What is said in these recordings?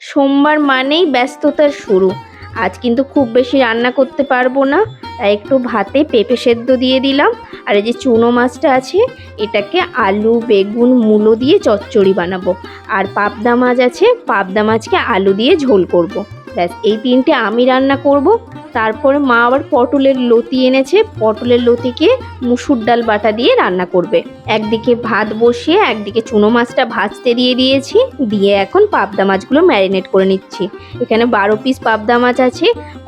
সোমবার মানেই ব্যস্ততার শুরু। আজ কিন্তু খুব বেশি রান্না করতে পারবো না, তাই একটু ভাতে পেঁপে সেদ্ধ দিয়ে দিলাম। আর এই যে চুনো মাছটা আছে, এটাকে আলু বেগুন মূলো দিয়ে চচ্চড়ি বানাবো। আর পাবদা মাছ আছে, পাবদা মাছকে আলু দিয়ে ঝোল করব। ব্যাস এই তিনটে আমি রান্না করব। তারপরে মা আবার পটলের লতি এনেছে, পটলের লতিকে মুসুর ডাল বাটা দিয়ে রান্না করবে। একদিকে ভাত বসিয়ে একদিকে চুনো মাছটা ভাজতে দিয়ে দিয়েছি, দিয়ে এখন পাবদা মাছগুলো ম্যারিনেট করে নিচ্ছি। এখানে 12 পিস পাবদা মাছ আছে,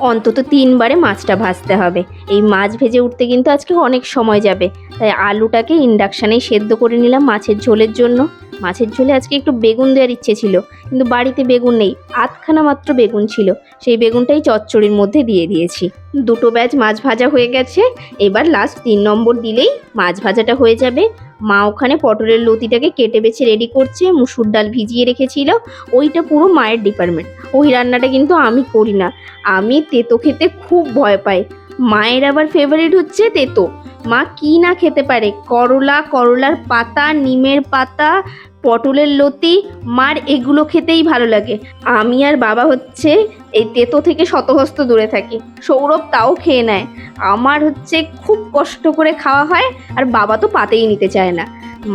অন্তত 3 বারে মাছটা ভাজতে হবে। এই মাছ ভেজে উঠতে কিন্তু আজকে অনেক সময় যাবে, তাই আলুটাকে ইন্ডাকশানেই সেদ্ধ করে নিলাম মাছের ঝোলের জন্য। মাছের ঝোলে আজকে একটু বেগুন দেওয়ার ইচ্ছে ছিল, কিন্তু বাড়িতে বেগুন নেই, আধখানা মাত্র বেগুন ছিল, সেই বেগুনটাই চচ্চড়ির মধ্যে দিয়ে দিয়েছি। 2টো ব্যাচ মাছ ভাজা হয়ে গেছে, এবার লাস্ট 3 নম্বর দিলেই মাছ ভাজাটা হয়ে যাবে। মা ওখানে পটলের লতিটাকে কেটে বেছে রেডি করছে, মুসুর ডাল ভিজিয়ে রেখেছিল, ওইটা পুরো মায়ের ডিপার্টমেন্ট। ওই রান্নাটা কিন্তু আমি করি না, আমি তেতো খেতে খুব ভয় পাই। মায়ের আবার ফেভারিট হচ্ছে তেতো। মা কি না খেতে পারে, করলা, করলার পাতা, নিমের পাতা, পটলের লতি, মার এগুলো খেতেই ভালো লাগে। আমি আর বাবা হচ্ছে এই তেতো থেকে শতহস্ত দূরে থাকি। সৌরভ তাও খেয়ে নেয়, আমার হচ্ছে খুব কষ্ট করে খাওয়া হয়, আর বাবা তো পাতেই নিতে চায় না।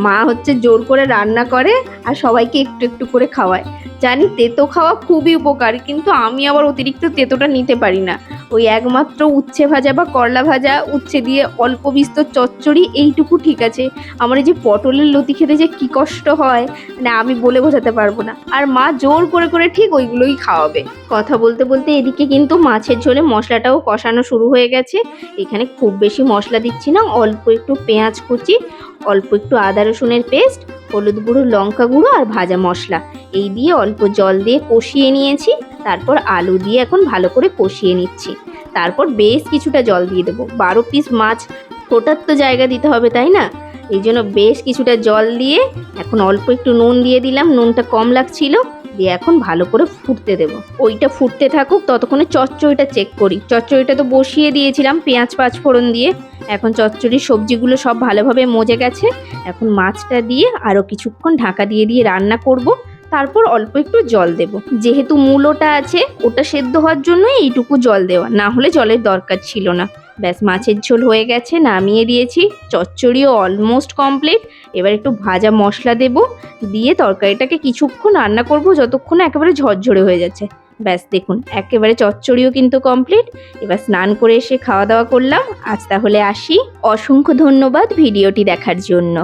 মা হচ্ছে জোর করে রান্না করে আর সবাইকে একটু একটু করে খাওয়ায়। জানি তেতো খাওয়া খুবই উপকার, কিন্তু আমি আবার অতিরিক্ত তেতোটা নিতে পারি না। ওই একমাত্র উচ্ছে ভাজা বা করলা ভাজা, উচ্ছে দিয়ে অল্প বিস্তর চচ্চড়ি, এইটুকু ঠিক আছে। আমার এই যে পটলের লতি খেতে যে কি কষ্ট হয়, মানে আমি বলে বোঝাতে পারবো না। আর মা জোর করে করে ঠিক ওইগুলোই খাওয়াবে। কথা বলতে বলতে এদিকে কিন্তু মাছের ঝোলে মশলাটাও কষানো শুরু হয়ে গেছে। এখানে খুব বেশি মশলা দিচ্ছি না, অল্প একটু পেঁয়াজ কুচি, অল্প একটু আদা রসুনের পেস্ট, হলুদ গুঁড়ো, লঙ্কা গুঁড়ো আর ভাজা মশলা, এই দিয়ে অল্প জল দিয়ে কষিয়ে নিয়েছি। তারপর আলু দিয়ে এখন ভালো করে কষিয়ে নিচ্ছি। তারপর বেশ কিছুটা জল দিয়ে দেবো, 12 পিস মাছ, ফোটার তো জায়গা দিতে হবে, তাই না? এই জন্য বেশ কিছুটা জল দিয়ে এখন অল্প একটু নুন দিয়ে দিলাম, নুনটা কম লাগছিল, দিয়ে এখন ভালো করে ফুটতে দেবো। ওইটা ফুটতে থাকুক, ততক্ষণে চচ্চড়িটা চেক করি। চচ্চড়িটা তো বসিয়ে দিয়েছিলাম পেঁয়াজ পাঁচফোড়ন দিয়ে। এখন চচ্চড়ির সবজিগুলো সব ভালোভাবে মজে গেছে, এখন মাছটা দিয়ে আরও কিছুক্ষণ ঢাকা দিয়ে দিয়ে রান্না করব। তারপর অল্প একটু জল দেব, যেহেতু মূলোটা আছে ওটা সেদ্ধ হওয়ার জন্য এইটুকু জল দেওয়া, না হলে জলের দরকার ছিল না। ব্যাস মাছের ঝোল হয়ে গেছে, নামিয়ে দিয়েছি। চচ্চড়িও অলমোস্ট কমপ্লিট। এবার একটু ভাজা মশলা দেব, দিয়ে তরকারিটাকে কিছুক্ষণ রান্না করব, যতক্ষণ একেবারে ঝরঝরে হয়ে যাচ্ছে। ব্যাস দেখুন, একেবারে চচ্চড়িও কিন্তু কমপ্লিট। এবার স্নান করে এসে খাওয়া দাওয়া করলাম। আজ তাহলে আসি। অসংখ্য ধন্যবাদ ভিডিওটি দেখার জন্য।